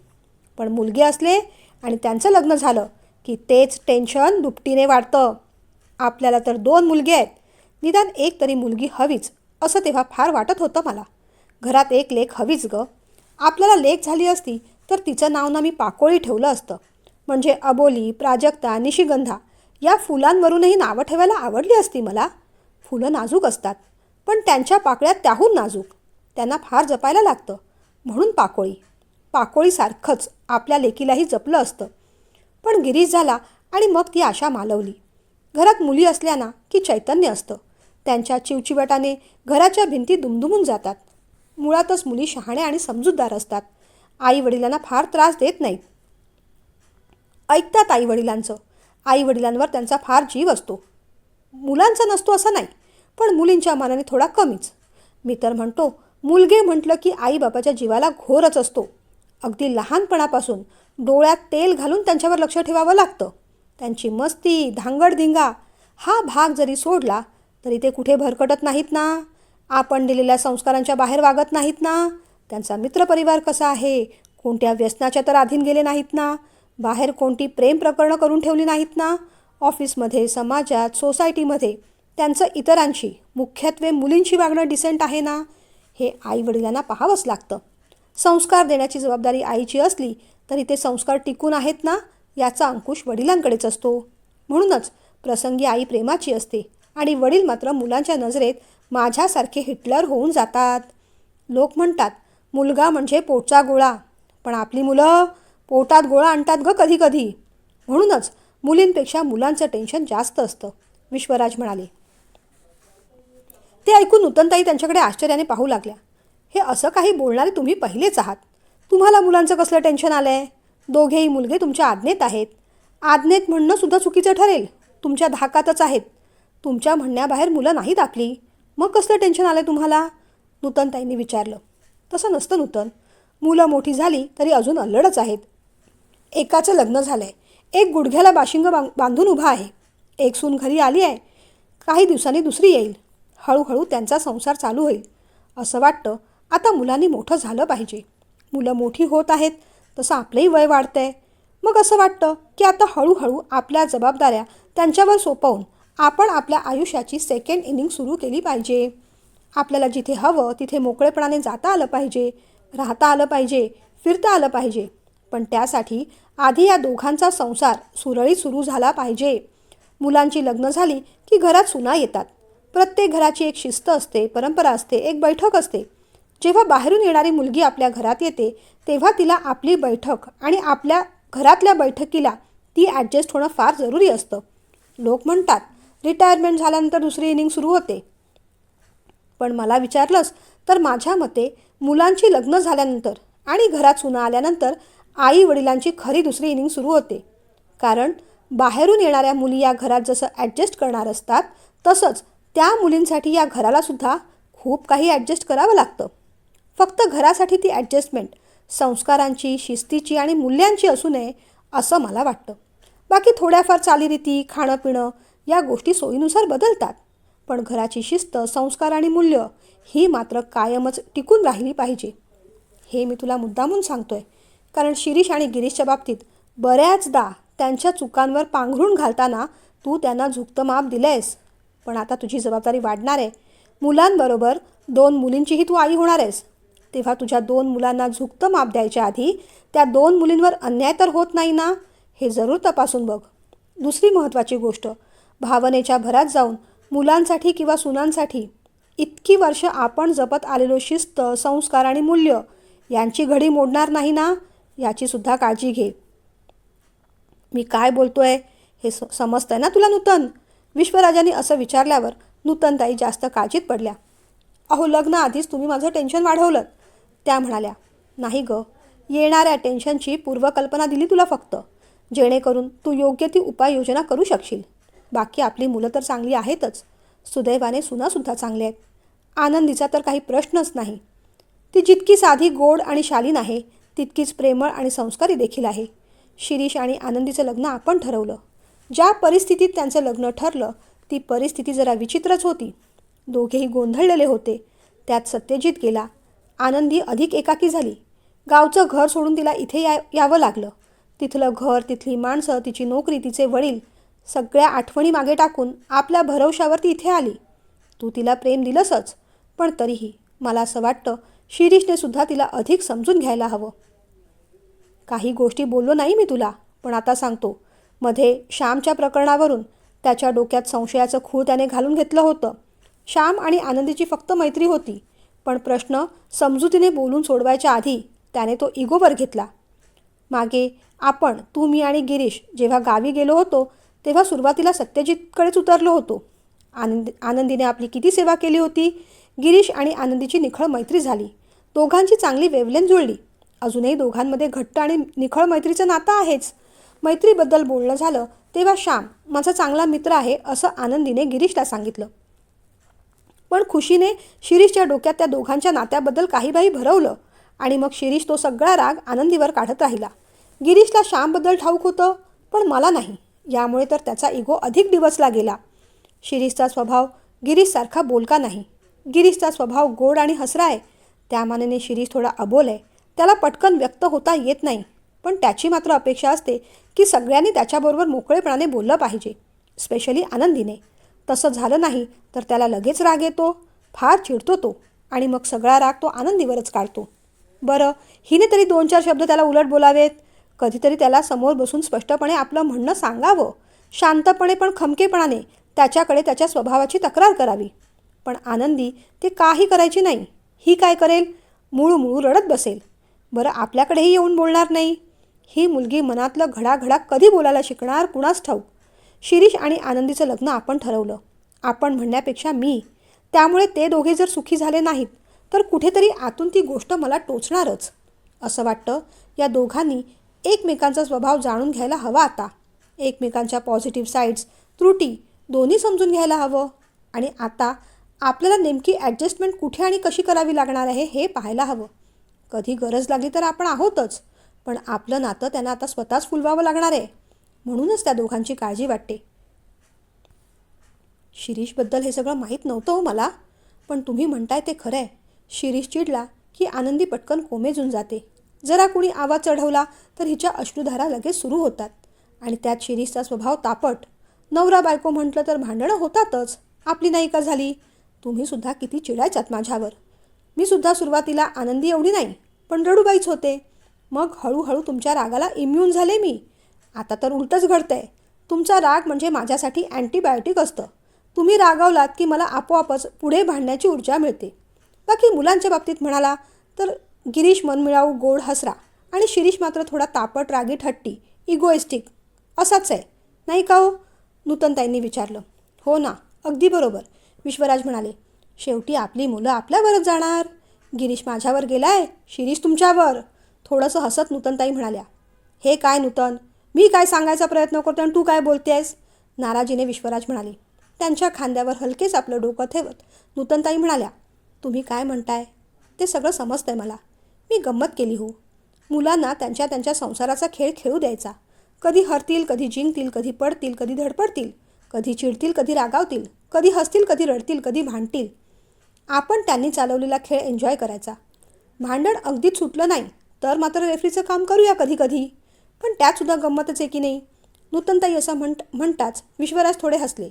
पण मुलगी असले आणि त्यांचं लग्न झालं की तेच टेन्शन दुपटीने वाढतं. आपल्याला तर 2 मुलगे आहेत, निदान एक तरी मुलगी हवीच असं तेव्हा फार वाटत होतं मला. घरात एक लेक हवीच गं. आपल्याला लेक झाली असती तर तिचं नाव ना मी पाकोळी ठेवलं असतं. म्हणजे अबोली, प्राजक्ता, निशिगंधा या फुलांवरूनही नावं ठेवायला आवडली असती मला. फुलं नाजूक असतात, पण त्यांच्या पाकळ्या त्याहून नाजूक. त्यांना फार जपायला लागतं, म्हणून पाकोळी. पाकोळीसारखंच आपल्या लेकीलाही जपलं असतं. पण गिरीश झाला आणि मग ती आशा मालवली. घरात मुली असल्या ना की चैतन्य असतं. त्यांच्या चिवचिवाटाने घराच्या भिंती दुमदुमून जातात. मुळातच मुली शहाण्या आणि समजूतदार असतात. आईवडिलांना फार त्रास देत नाहीत. ऐकतात आईवडिलांचं. आईवडिलांवर त्यांचा फार जीव असतो. मुलांचा नसतो असं नाही, पण मुलींच्या मानाने थोडा कमीच. मी तर म्हणतो, मुलगे म्हटलं की आईबापाच्या जीवाला घोरच असतो. अगदी लहानपणापासून डोळ्यात तेल घालून त्यांच्यावर लक्ष ठेवावं लागतं. त्यांची मस्ती, धांगडधिंगा हा भाग जरी सोडला तरी ते कुठे भरकटत नाहीत ना. आपण दिलेल्या संस्कारांच्या बाहेर वागत नाहीत ना. त्यांचा मित्रपरिवार कसा आहे, कोणत्या व्यसनाच्या तर अधीन गेले नाहीत ना. बाहेर कोणती प्रेम प्रकरणं करून ठेवली नाहीत ना. ऑफिसमध्ये, समाजात, सोसायटीमध्ये त्यांचं इतरांशी, मुख्यत्वे मुलींशी वागणं डिसेंट आहे ना. हे आईवडिलांना पाहावंच लागतं. संस्कार देण्याची जबाबदारी आईची असली तरी ते संस्कार टिकून आहेत ना याचा अंकुश वडिलांकडेच असतो. म्हणूनच प्रसंगी आई प्रेमाची असते आणि वडील मात्र मुलांच्या नजरेत माझ्यासारखे हिटलर होऊन जातात. लोक म्हणतात मुलगा म्हणजे पोटचा गोळा, पण आपली मुलं पोटात गोळा आणतात गं कधी कधी. म्हणूनच मुलींपेक्षा मुलांचं टेन्शन जास्त असतं, विश्वराज म्हणाले. ते ऐकून नूतनताई त्यांच्याकडे आश्चर्याने पाहू लागल्या. हे असं काही बोलणारे तुम्ही पहिलेच आहात. तुम्हाला मुलांचं कसलं टेन्शन आलं आहे? दोघेही मुलगे तुमच्या आज्ञेत आहेत. आज्ञेत म्हणणं सुद्धा चुकीचं ठरेल. तुमच्या धाकातच आहेत. तुमच्या म्हणण्याबाहेर मुलं नाहीत आपली. मग कसलं टेन्शन आलं तुम्हाला? नूतनताईंनी विचारलं. तसं नसतं नूतन. मुलं मोठी झाली तरी अजून अल्लडच आहेत. एकाचं लग्न झालं आहे, एक गुडघ्याला बाशिंग बांधून उभा आहे. एक सून घरी आली आहे, काही दिवसांनी दुसरी येईल. हळूहळू त्यांचा संसार चालू होईल. असं वाटतं आता मुलांनी मोठं झालं पाहिजे. मुलं मोठी होत आहेत तसं आपलंही वय वाढतं आहे. मग असं वाटतं की आता हळूहळू आपल्या जबाबदाऱ्या त्यांच्यावर सोपवून आपण आपल्या आयुष्याची सेकंड इनिंग सुरू केली पाहिजे. आपल्याला जिथे हवं तिथे मोकळेपणाने जाता आलं पाहिजे, राहता आलं पाहिजे, फिरता आलं पाहिजे. पण त्यासाठी आधी या दोघांचा संसार सुरळीत सुरू झाला पाहिजे. मुलांची लग्न झाली की घरात सुना येतात. प्रत्येक घराची एक शिस्त असते, परंपरा असते, एक बैठक असते. जेव्हा बाहेरून येणारी मुलगी आपल्या घरात येते तेव्हा तिला आपली बैठक आणि आपल्या घरातल्या बैठकीला ती ॲडजस्ट होणं फार जरुरी असतं. लोक म्हणतात रिटायरमेंट झाल्यानंतर दुसरी इनिंग सुरू होते. पण मला विचारलंस तर माझ्या मते मुलांची लग्न झाल्यानंतर आणि घरात सुना आल्यानंतर आई वडिलांची खरी दुसरी इनिंग सुरू होते. कारण बाहेरून येणाऱ्या मुली या घरात जसं ॲडजस्ट करणार असतात तसंच त्या मुलींसाठी या घरालासुद्धा खूप काही ॲडजस्ट करावं लागतं. फक्त घरासाठी ती ॲडजस्टमेंट संस्कारांची, शिस्तीची आणि मूल्यांची असू नये असं मला वाटतं. बाकी थोड्याफार चालीरीती, खाणं पिणं या गोष्टी सोयीनुसार बदलतात. पण घराची शिस्त, संस्कार आणि मूल्य ही मात्र कायमच टिकून राहिली पाहिजे. हे मी तुला मुद्दामून सांगतोय, कारण शिरीष आणि गिरीशच्या बाबतीत बऱ्याचदा त्यांच्या चुकांवर पांघरून घालताना तू त्यांना झुकतं माप दिलंयस. पण आता तुझी जबाबदारी वाढणार आहे. मुलांबरोबर 2 मुलींचीही तू आई होणार आहेस. तेव्हा तुझ्या 2 मुलांना झुकतं माप द्यायच्या आधी त्या 2 मुलींवर अन्याय तर होत नाही ना, हे जरूर तपासून बघ. दुसरी महत्त्वाची गोष्ट, भावनेच्या भरात जाऊन मुलांसाठी किंवा सुनांसाठी इतकी वर्ष आपण जपत आलेलो शिस्त, संस्कार आणि मूल्य यांची घडी मोडणार नाही ना, याचीसुद्धा काळजी घे. मी काय बोलतोय हे समजतंय ना तुला नूतन? विश्वराजांनी असं विचारल्यावर नूतनताई जास्त काळजीत पडल्या. अहो, लग्न आधीच तुम्ही माझं टेन्शन वाढवलं. त्या म्हणाल्या, नाही गं, येणाऱ्या टेन्शनची पूर्वकल्पना दिली तुला फक्त, जेणेकरून तू योग्य ती उपाययोजना करू शकशील. बाकी आपली मुलं तर चांगली आहेतच. सुदैवाने सुनासुद्धा चांगले आहेत. आनंदीचा तर काही प्रश्नच नाही. ती जितकी साधी, गोड आणि शालीन आहे, तितकीच प्रेमळ आणि संस्कारी देखील आहे. शिरीष आणि आनंदीचं लग्न आपण ठरवलं. ज्या परिस्थितीत त्यांचं लग्न ठरलं, ती परिस्थिती जरा विचित्रच होती. दोघेही गोंधळलेले होते. त्यात सत्यजित गेला. आनंदी अधिक एकाकी झाली. गावचं घर सोडून तिला इथे यावं लागलं. तिथलं घर, तिथली माणसं, तिची नोकरी, तिचे वडील, सगळ्या आठवणी मागे टाकून आपल्या भरवशावर ती इथे आली. तू तिला प्रेम दिलंसच, पण तरीही मला असं वाटतं शिरीषने सुद्धा तिला अधिक समजून घ्यायला हवं. काही गोष्टी बोललो नाही मी तुला, पण आता सांगतो. मध्ये श्यामच्या प्रकरणावरून त्याच्या डोक्यात संशयाचं खूळ त्याने घालून घेतलं होतं. श्याम आणि आनंदीची फक्त मैत्री होती, पण प्रश्न समजुतीने बोलून सोडवायच्या आधी त्याने तो इगोवर घेतला. मागे आपण, तू, मी आणि गिरीश जेव्हा गावी गेलो होतो, तेव्हा सुरुवातीला सत्यजितकडेच उतरलो होतो. आनंदीने आपली किती सेवा केली होती. गिरीश आणि आनंदीची निखळ मैत्री झाली. दोघांची चांगली वेवलेन जुळली. अजूनही दोघांमध्ये घट्ट आणि निखळ मैत्रीचं नातं आहेच. मैत्रीबद्दल बोलणं झालं तेव्हा श्याम माझा चांगला मित्र आहे असं आनंदीने गिरीशला सांगितलं. पण खुशीने शिरीषच्या डोक्यात त्या दोघांच्या नात्याबद्दल काही भरवलं आणि मग शिरीष तो सगळा राग आनंदीवर काढत राहिला. गिरीशला श्यामबद्दल ठाऊक होतं, पण मला नाही. यामुळे तर त्याचा इगो अधिक डिवचला गेला. शिरीषचा स्वभाव गिरीशसारखा बोलका नाही. गिरीशचा स्वभाव गोड आणि हसरा आहे. त्या मानाने शिरीष थोडा अबोल आहे. त्याला पटकन व्यक्त होता येत नाही. पण त्याची मात्र अपेक्षा असते की सगळ्यांनी त्याच्याबरोबर मोकळेपणाने बोललं पाहिजे, स्पेशली आनंदीने. तसं झालं नाही तर त्याला लगेच राग येतो, फार चिडतो तो, आणि मग सगळा राग तो आनंदीवरच काढतो. बरं, हिने तरी 2-4 शब्द त्याला उलट बोलावेत. कधीतरी त्याला समोर बसून स्पष्टपणे आपलं म्हणणं सांगावं. शांतपणे पण खमकेपणाने त्याच्याकडे त्याच्या स्वभावाची तक्रार करावी. पण आनंदी ते काही करायची नाही. ही काय करेल? मुळू रडत बसेल. बरं, आपल्याकडेही येऊन बोलणार नाही. ही मुलगी मनातलं घडाघडा कधी बोलायला शिकणार कुणास ठाऊक. शिरीष आणि आनंदीचं लग्न आपण ठरवलं. आपण म्हणण्यापेक्षा मी. त्यामुळे ते दोघे जर सुखी झाले नाहीत तर कुठेतरी आतून ती गोष्ट मला टोचणारच. असं वाटतं या दोघांनी एकमेकांचा स्वभाव जाणून घ्यायला हवा आता. एकमेकांच्या पॉझिटिव्ह साईड्स, त्रुटी दोन्ही समजून घ्यायला हवं. आणि आता आपल्याला नेमकी ॲडजस्टमेंट कुठे आणि कशी करावी लागणार आहे हे पाहायला हवं. कधी गरज लागली तर आपण आहोतच, पण आपलं नातं त्यांना आता स्वतःच फुलवावं लागणार आहे. म्हणूनच त्या दोघांची काळजी वाटते. शिरीषबद्दल हे सगळं माहीत नव्हतं हो मला, पण तुम्ही म्हणताय ते खरं आहे. शिरीष चिडला की आनंदी पटकन कोमेजून जाते. जरा कुणी आवाज चढवला तर हिच्या अश्रुधारा लगेच सुरू होतात. आणि त्यात शिरीषचा स्वभाव तापट. नवरा बायको म्हटलं तर भांडणं होतातच. आपली नाही का झाली? तुम्हीसुद्धा किती चिडायचात माझ्यावर. मी सुद्धा सुरुवातीला आनंदी एवढी नाही, पण रडूबाईच होते. मग हळूहळू तुमच्या रागाला इम्यून झाले मी. आता तर उलटंच घडतंय. तुमचा राग म्हणजे माझ्यासाठी अँटीबायोटिक असतं. तुम्ही रागावलात की मला आपोआपच पुढे भांडण्याची ऊर्जा मिळते. बाकी मुलांच्या बाबतीत म्हणाला तर गिरीश मनमिळाऊ, गोड, हसरा, आणि शिरीष मात्र थोडा तापट, रागीट, हट्टी, इगोइस्टिक असाच आहे, नाही का हो? नूतनताईंनी विचारलं. हो ना, अगदी बरोबर, विश्वराज म्हणाले. शेवटी आपली मुलं आपल्यावरच जाणार. गिरीश माझ्यावर गेलाय, शिरीष तुमच्यावर. थोडंसं हसत नूतनताई म्हणाल्या. हे काय नूतन, मी काय सांगायचा प्रयत्न करतो आणि तू काय बोलतेस? नाराजीने विश्वराज म्हणाले. त्यांच्या खांद्यावर हलकेच आपलं डोकं ठेवत नूतनताई म्हणाल्या. तुम्ही काय म्हणताय ते सगळं समजतंय मला. मी गंमत केली हो. मुलांना त्यांच्या त्यांच्या संसाराचा खेळ खेळू द्यायचा. कधी हरतील, कधी जिंकतील, कधी पडतील, कधी धडपडतील, कधी चिडतील, कधी रागावतील, कधी हसतील, कधी रडतील, कधी भांडतील. आपण त्यांनी चालवलेला खेळ एन्जॉय करायचा. भांडण अगदीच सुटलं नाही तर मात्र रेफरीचं काम करूया कधी कधी. पण त्यातसुद्धा गंमतच आहे की नाही? नूतनताई असं म्हणताच विश्वराज थोडे हसले.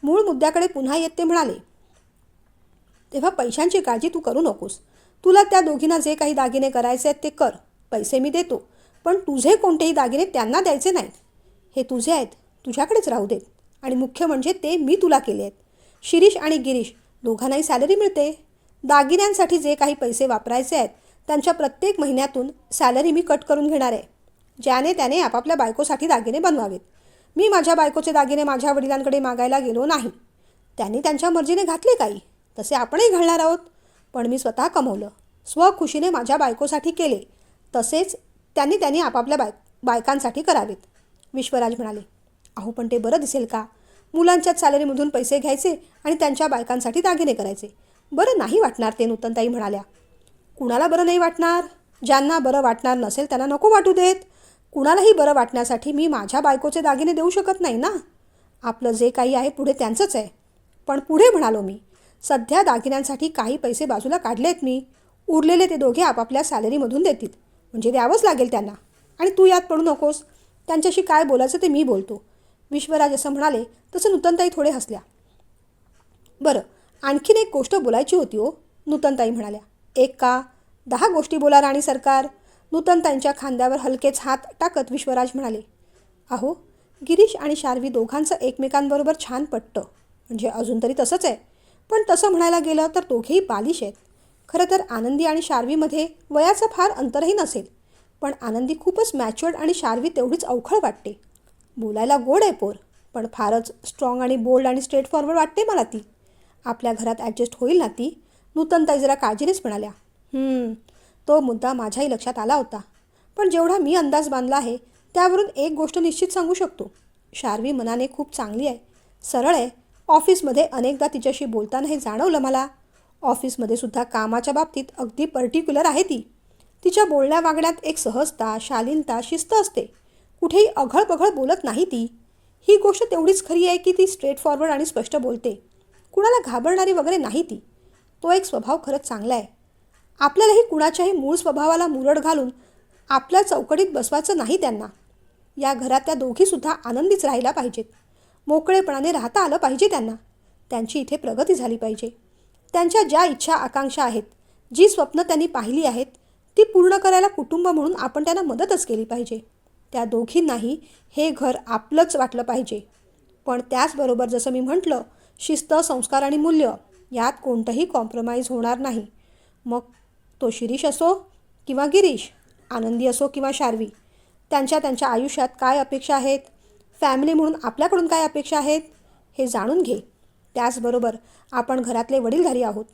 मूळ मुद्द्याकडे पुन्हा येत ते म्हणाले. तेव्हा पैशांची काळजी तू करू नकोस. तुला त्या दोघींना जे काही दागिने करायचे आहेत ते कर. पैसे मी देतो, पण तुझे कोणतेही दागिने त्यांना द्यायचे नाहीत. हे तुझे आहेत, तुझ्याकडेच राहू देत. आणि मुख्य म्हणजे ते मी तुला केले आहेत. शिरीष आणि गिरीश दोघांनाही सॅलरी मिळते. दागिन्यांसाठी जे काही पैसे वापरायचे आहेत त्यांच्या प्रत्येक महिन्यातून सॅलरी मी कट करून घेणार आहे. ज्याने त्याने आपापल्या बायकोसाठी दागिने बनवावेत. मी माझ्या बायकोचे दागिने माझ्या वडिलांकडे मागायला गेलो नाही. त्यांनी त्यांच्या मर्जीने घातले काही, तसे आपणही घालणार आहोत. पण मी स्वतः कमवलं, स्वखुशीने माझ्या बायकोसाठी केले तसेच त्यांनी आपापल्या बायकांसाठी करावेत. विश्वराज म्हणाले. अहो पण ते बरं दिसेल का? मुलांच्याच सॅलरीमधून पैसे घ्यायचे आणि त्यांच्या बायकांसाठी दागिने करायचे. बरं नाही वाटणार ते, नूतनताई म्हणाल्या. कुणाला बरं नाही वाटणार? ज्यांना बरं वाटणार नसेल त्यांना नको वाटू देत. कुणालाही बरं वाटण्यासाठी मी माझ्या बायकोचे दागिने देऊ शकत नाही ना. आपलं जे काही आहे पुढे त्यांचंच आहे. पण पुढे म्हणालो मी, सध्या दागिन्यांसाठी काही पैसे बाजूला काढलेत मी. उरलेले ते दोघे आपापल्या सॅलरीमधून देतील. म्हणजे द्यावंच लागेल त्यांना. आणि तू यात पडू नकोस. त्यांच्याशी काय बोलायचं ते मी बोलतो. विश्वराज असं म्हणाले तसं नूतनताई थोडे हसल्या. बरं, आणखीन एक गोष्ट बोलायची होती हो, नूतनताई म्हणाल्या. एक का 10 गोष्टी बोला राणी सरकार. नूतनताईंच्या खांद्यावर हलकेच हात टाकत विश्वराज म्हणाले. अहो, गिरीश आणि शार्वी दोघांचं एकमेकांबरोबर छान पटतं. म्हणजे अजून तरी तसंच आहे. पण तसं म्हणायला गेलं तर दोघेही बालिश आहेत. खरं तर आनंदी आणि शार्वीमध्ये वयाचं फार अंतरही नसेल. पण आनंदी खूपच मॅच्युअर्ड आणि शार्वी तेवढीच अवखळ वाटते. बोलायला गोड आहे पोर, पण फारच स्ट्रॉंग आणि बोल्ड आणि स्ट्रेट फॉरवर्ड वाटते मला ती. आपल्या घरात ॲडजस्ट होईल ना ती? नूतनताई जरा काळजीनेच म्हणाल्या. तो मुद्दा माझ्याही लक्षात आला होता. पण जेवढा मी अंदाज बांधला आहे त्यावरून एक गोष्ट निश्चित सांगू शकतो. शार्वी मनाने खूप चांगली आहे, सरळ आहे. ऑफिसमध्ये अनेकदा तिच्याशी बोलताना हे जाणवलं मला. ऑफिसमध्ये सुद्धा कामाच्या बाबतीत अगदी पर्टिक्युलर आहे ती. तिच्या बोलण्या वागण्यात एक सहजता, शालीनता, शिस्त असते. कुठेही अघळपघळ बोलत नाही ती. ही गोष्ट तेवढीच खरी आहे की ती स्ट्रेट फॉरवर्ड आणि स्पष्ट बोलते. कुणाला घाबरणारी वगैरे नाही ती. तो एक स्वभाव खरंच चांगला आहे. आपल्यालाही कुणाच्याही मूळ स्वभावाला मुरड घालून आपल्या चौकटीत बसवायचं नाही त्यांना. या घरात त्या दोघीसुद्धा आनंदीच राहायला पाहिजेत. मोकळेपणाने राहता आलं पाहिजे त्यांना. त्यांची इथे प्रगती झाली पाहिजे. त्यांच्या ज्या इच्छा आकांक्षा आहेत, जी स्वप्न त्यांनी पाहिली आहेत, ती पूर्ण करायला कुटुंब म्हणून आपण त्यांना मदतच केली पाहिजे. त्या दोघींनाही हे घर आपलंच वाटलं पाहिजे. पण त्याचबरोबर जसं मी म्हटलं, शिस्त, संस्कार आणि मूल्य यात कोणतंही कॉम्प्रोमाइज होणार नाही. मग तो शिरीष असो किंवा गिरीश, आनंदी असो किंवा शार्वी. त्यांच्या त्यांच्या आयुष्यात काय अपेक्षा आहेत, फॅमिली म्हणून आपल्याकडून काय अपेक्षा आहेत, हे जाणून घे. त्याचबरोबर आपण घरातले वडीलधारी आहोत.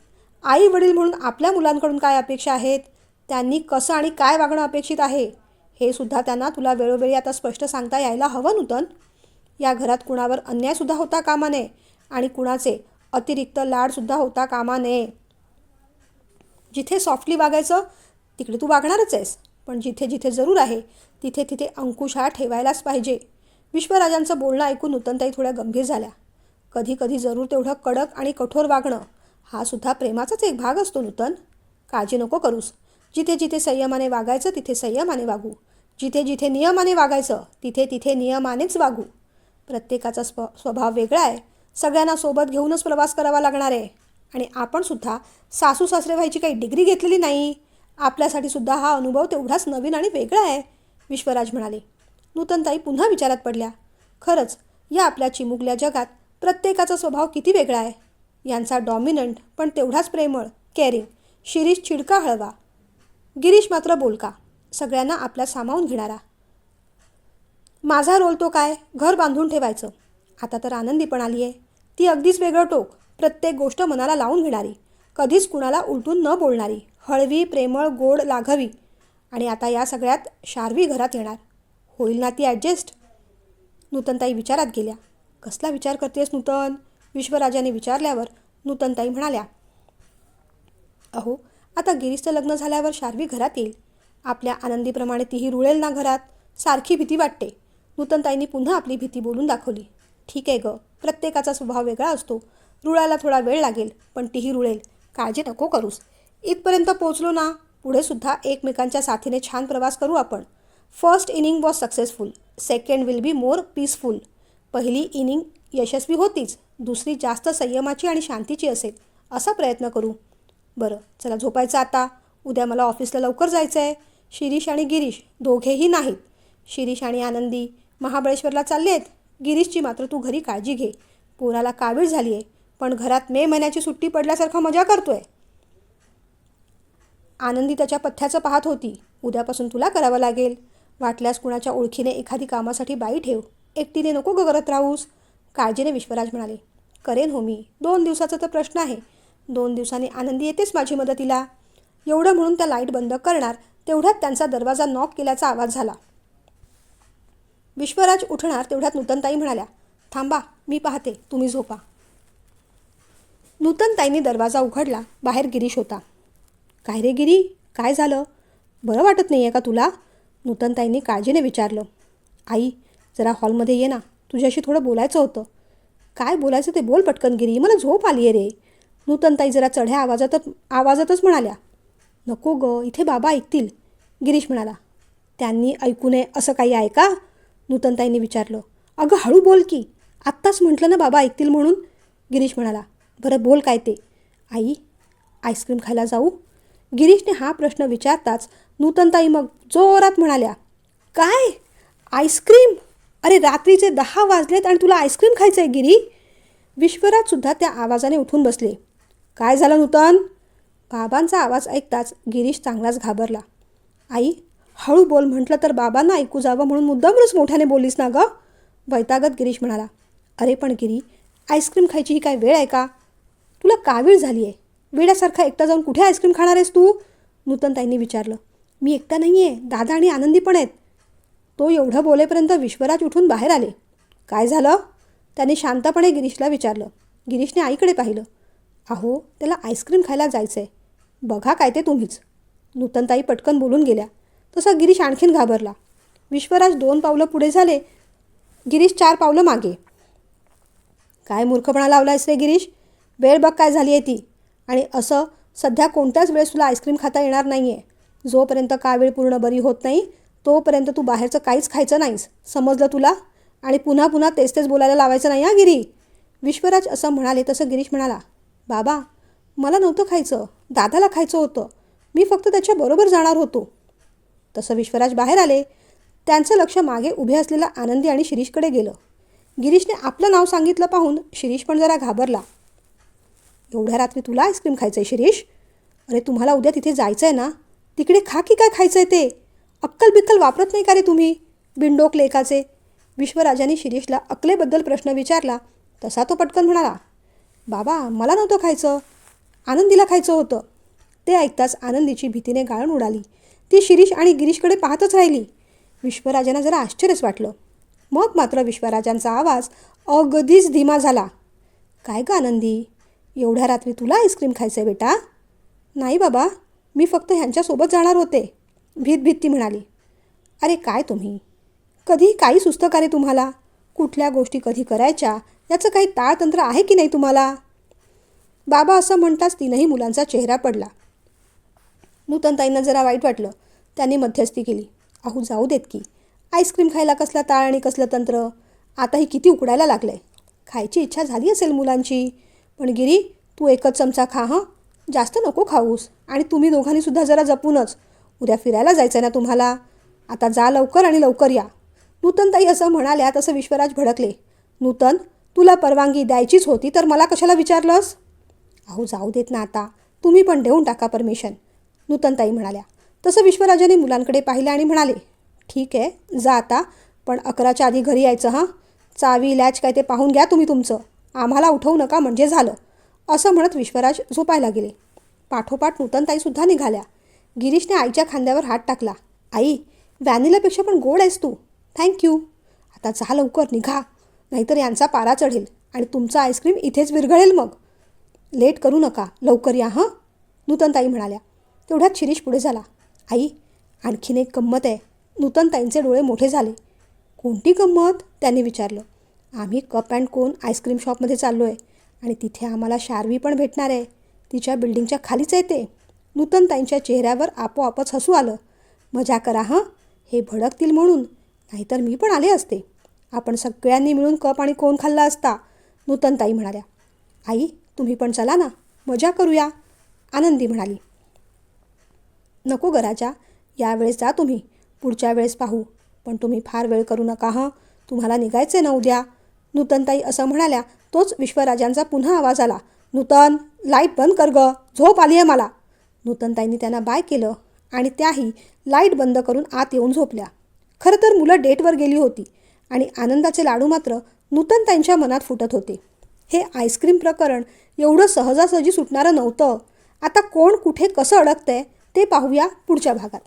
आई वडील म्हणून आपल्या मुलांकडून काय अपेक्षा आहेत, त्यांनी कसं आणि काय वागणं अपेक्षित आहे, हे सुद्धा त्यांना तुला वेळोवेळी आता स्पष्ट सांगता यायला हवं नूतन. या घरात कुणावर अन्यायसुद्धा होता कामा नये आणि कुणाचे अतिरिक्त लाडसुद्धा होता कामा नये. जिथे सॉफ्टली वागायचं तिकडे तू वागणारच आहेस, पण जिथे जिथे जरूर आहे तिथे तिथे अंकुश हा ठेवायलाच पाहिजे. विश्वराजांचं बोलणं ऐकून नूतनताई थोड्या गंभीर झाल्या. कधी कधी जरूर तेवढं कडक आणि कठोर वागणं हा सुद्धा प्रेमाचाच एक भाग असतो नूतन. काळजी नको करूस. जिथे जिथे संयमाने वागायचं तिथे संयमाने वागू. जिथे जिथे नियमाने वागायचं तिथे तिथे नियमानेच वागू. प्रत्येकाचा स्वभाव वेगळा आहे. सगळ्यांना सोबत घेऊनच प्रवास करावा लागणार आहे. आणि आपण सुद्धा सासू सासरे व्हायची काही डिग्री घेतलेली नाही. आपल्यासाठी सुद्धा हा अनुभव तेवढाच नवीन आणि वेगळा आहे, विश्वराज म्हणाले. नूतनताई पुन्हा विचारात पडल्या. खरंच या आपल्या चिमुकल्या जगात प्रत्येकाचा स्वभाव किती वेगळा आहे. यांचा डॉमिनंट पण तेवढाच प्रेमळ, केअरिंग. शिरीष चिडका हळवा, गिरीश मात्र बोलका, सगळ्यांना आपल्यात सामावून घेणारा. माझा रोल तो काय, घर बांधून ठेवायचं. आता तर आनंदी पण आली आहे. ती अगदीच वेगळं टोक, प्रत्येक गोष्ट मनाला लावून घेणारी, कधीच कुणाला उलटून न बोलणारी, हळवी, प्रेमळ, गोड, लाघवी. आणि आता या सगळ्यात शार्वी घरात येणार. होईल ना ती ॲडजस्ट? नूतनताई विचारात गेल्या. कसला विचार करतेस नूतन? विश्वराजाने विचारल्यावर नूतनताई म्हणाल्या. अहो, आता गिरीशचं लग्न झाल्यावर शार्वी घरात येईल. आपल्या आनंदीप्रमाणे तीही रुळेल ना घरात. सारखी भीती वाटते. नूतनताईंनी पुन्हा आपली भीती बोलून दाखवली. ठीक आहे गं, प्रत्येकाचा स्वभाव वेगळा असतो. रुळायला थोडा वेळ लागेल, पण तीही रुळेल. काळजी नको करूस. इथपर्यंत पोचलो ना, पुढे सुद्धा एकमेकांच्या साथीने छान प्रवास करू आपण. First inning was successful, second will be more peaceful. पहिली इनिंग यशस्वी होतीच, दुसरी जास्त संयमाची आणि शांतीची असेल. असा प्रयत्न करू. बरं, चला झोपायचं आता. उद्या मला ऑफिसला लवकर जायचं आहे. शिरीष आणि गिरीश दोघेही नाहीत. शिरीष आणि आनंदी महाबळेश्वरला चालले आहेत. गिरीशची मात्र तू घरी काळजी घे. पोराला कावीळ झाली आहे, पण घरात मे महिन्याची सुट्टी पडल्यासारखं मजा करतोय. आनंदी त्याच्या पथ्याचं पाहत होती. उद्यापासून तुला करावं लागेल. वाटल्यास कुणाच्या ओळखीने एखादी कामासाठी बाई ठेव. एकटीने नको गरत राहूस. काळजीने विश्वराज म्हणाले. करेन हो मी. 2 दिवसाचा तर प्रश्न आहे. 2 दिवसांनी आनंदी येतेच माझी मदतीला. एवढं म्हणून त्या लाईट बंद करणार तेवढ्यात त्यांचा दरवाजा नॉक केल्याचा आवाज झाला. विश्वराज उठणार तेवढ्यात नूतनताई म्हणाल्या, थांबा, मी पाहते, तुम्ही झोपा. नूतनताईंनी दरवाजा उघडला. बाहेर गिरीश होता. काय रे गिरी, काय झालं? बरं वाटत नाही आहे का तुला? नूतनताईंनी काळजीने विचारलं. आई, जरा हॉलमध्ये ये ना, तुझ्याशी थोडं बोलायचं होतं. काय बोलायचं ते बोल पटकन गिरी, मला झोप आली आहे रे. नूतनताई जरा चढ्या आवाजातच म्हणाल्या. नको गं, इथे बाबा ऐकतील, गिरीश म्हणाला. त्यांनी ऐकू नये असं काही आहे का? नूतनताईंनी विचारलं. अगं हळू बोल की, आत्ताच म्हटलं ना बाबा ऐकतील म्हणून, गिरीश म्हणाला. बरं बोल काय ते. आई, आईस्क्रीम खायला जाऊ? गिरीशने हा प्रश्न विचारताच नूतनताई मग जोरात म्हणाल्या, काय आईस्क्रीम? अरे रात्रीचे 10 वाजलेत आणि तुला आईस्क्रीम खायचं आहे गिरी? विश्वराजसुद्धा त्या आवाजाने उठून बसले. काय झालं नूतन? बाबांचा आवाज ऐकताच गिरीश चांगलाच घाबरला. आई, हळू बोल म्हटलं तर बाबांना ऐकू जावं म्हणून मुद्दामच मोठ्याने बोललीस ना गं? वैतागत गिरीश म्हणाला. अरे पण गिरी, आईस्क्रीम खायची ही काय वेळ आहे का? तुला कावीळ झाली आहे. वेड्यासारखा एकटा जाऊन कुठे आईस्क्रीम खाणार आहेस तू? नूतनताईंनी विचारलं. मी एकटा नाही आहे, दादा आणि आनंदी पण आहेत. तो एवढं बोलेपर्यंत विश्वराज उठून बाहेर आले. काय झालं? त्याने शांतपणे गिरीशला विचारलं. गिरीशने आईकडे पाहिलं. अहो, त्याला आईस्क्रीम खायला जायचं आहे. बघा काय ते तुम्हीच. नूतनताई पटकन बोलून गेल्या. तसा गिरीश आणखीन घाबरला. विश्वराज 2 पावलं पुढे झाले, गिरीश 4 पावलं मागे. काय मूर्खपणा लावलायस रे गिरीश? वेळ बघ काय झाली आहे ती. आणि असं सध्या कोणत्याच वेळेस तुला आईस्क्रीम खाता येणार नाही आहे. जोपर्यंत कावीळ पूर्ण बरी होत नाही तोपर्यंत तू बाहेरचं काहीच खायचं नाहीस, समजलं तुला? आणि पुन्हा पुन्हा तेच बोलायला लावायचं नाही हा गिरी. विश्वराज असं म्हणाले तसं गिरीश म्हणाला. बाबा, मला नव्हतं खायचं, दादाला खायचं होतं. मी फक्त त्याच्याबरोबर जाणार होतो. तसं विश्वराज बाहेर आले. त्यांचं लक्ष मागे उभे असलेल्या आनंदी आणि शिरीषकडे गेलं. गिरीशने आपलं नाव सांगितलं पाहून शिरीष पण जरा घाबरला. एवढ्या रात्री तुला आईस्क्रीम खायचं आहे शिरीष? अरे तुम्हाला उद्या तिथे जायचं आहे ना, तिकडे खा की काय खायचं आहे ते. अक्कल बिक्कल वापरत नाही का रे तुम्ही, बिंडोक लेकाचे? विश्वराजाने शिरीषला अक्कलेबद्दल प्रश्न विचारला तसा तो पटकन म्हणाला. बाबा, मला नव्हतं खायचं, आनंदीला खायचं होतं. ते ऐकताच आनंदीची भीतीने गाळण उडाली. ती शिरीष आणि गिरीशकडे पाहतच राहिली. विश्वराजांना जरा आश्चर्यच वाटलं. मग मात्र विश्वराजांचा आवाज अगदीच धीमा झाला. काय गं आनंदी, एवढ्या रात्री तुला आईस्क्रीम खायचं आहे बेटा? नाही बाबा, मी फक्त ह्यांच्यासोबत जाणार होते, भीत ती म्हणाली. अरे काय तुम्ही, कधी काही सुचतं का रे तुम्हाला? कुठल्या गोष्टी कधी करायच्या याचं काही ताळतंत्र आहे की नाही तुम्हाला? बाबा असं म्हणताच 3ही मुलांचा चेहरा पडला. नूतनताईंना जरा वाईट वाटलं. त्यांनी मध्यस्थी केली. अहो जाऊ देत की, आईस्क्रीम खायला कसला ताळ आणि कसलं तंत्र? आता ही किती उकडायला लागलं आहे. खायची इच्छा झाली असेल मुलांची. पण गिरी, तू एकच चमचा खा हं, जास्त नको खाऊस. आणि तुम्ही दोघांनीसुद्धा जरा जपूनच. उद्या फिरायला जायचं आहे ना तुम्हाला. आता जा लवकर आणि लवकर या. नूतनताई असं म्हणाल्या तसं विश्वराज भडकले. नूतन, तुला परवानगी द्यायचीच होती तर मला कशाला विचारलंस? अहो जाऊ देत ना आता, तुम्ही पण देऊन टाका परमिशन, नूतनताई म्हणाल्या. तसं विश्वराजाने मुलांकडे पाहिलं आणि म्हणाले. ठीक आहे, जा आता, पण 11च्या आधी घरी यायचं हां. चावी लॅच काय ते पाहून घ्या तुम्ही तुमचं. आम्हाला उठवू नका म्हणजे झालं. असं म्हणत विश्वराज झोपायला गेले. पाठोपाठ नूतनताईसुद्धा निघाल्या. गिरीशने आईच्या खांद्यावर हात टाकला. आई, व्हॅनिलापेक्षा पण गोड आहेस तू, थँक्यू. आता जा लवकर निघा, नाहीतर यांचा पारा चढेल आणि तुमचा आईस्क्रीम इथेच विरघळेल मग. लेट करू नका, लवकर या हां, नूतनताई म्हणाल्या. तेवढ्यात शिरीष पुढे झाला. आई, आणखीन एक गंमत आहे. नूतनताईंचे डोळे मोठे झाले. कोणती गंमत? त्यांनी विचारलं. आम्ही कप अँड कोन आईस्क्रीम शॉपमध्ये चाललो आहे आणि तिथे आम्हाला शार्वी पण भेटणार आहे. तिच्या बिल्डिंगच्या खालीच आहे ते. नूतनताईंच्या चेहऱ्यावर आपोआपच हसू आलं. मजा करा हां, हे भडकतील म्हणून, नाहीतर मी पण आले असते. आपण सगळ्यांनी मिळून कप आणि कोन खाल्ला असता, नूतनताई म्हणाल्या. आई, तुम्ही पण चला ना, मजा करूया, आनंदी म्हणाली. नको ग राजा, यावेळेस जा तुम्ही, पुढच्या वेळेस पाहू. पण तुम्ही फार वेळ करू नका हं, तुम्हाला निघायचं आहे ना उद्या, नूतनताई असं म्हणाल्या. तोच विश्वराजांचा पुन्हा आवाज आला. नूतन, लाईट बंद कर गं, झोप आली आहे मला. नूतनताईंनी त्यांना बाय केलं आणि त्याही लाईट बंद करून आत येऊन झोपल्या. खरं तर मुलं डेटवर गेली होती आणि आनंदाचे लाडू मात्र नूतनताईंच्या मनात फुटत होते. हे आईस्क्रीम प्रकरण एवढं सहजासहजी सुटणारं नव्हतं. आता कोण कुठे कसं अडकतंय ते पाहूया पुढच्या भागात.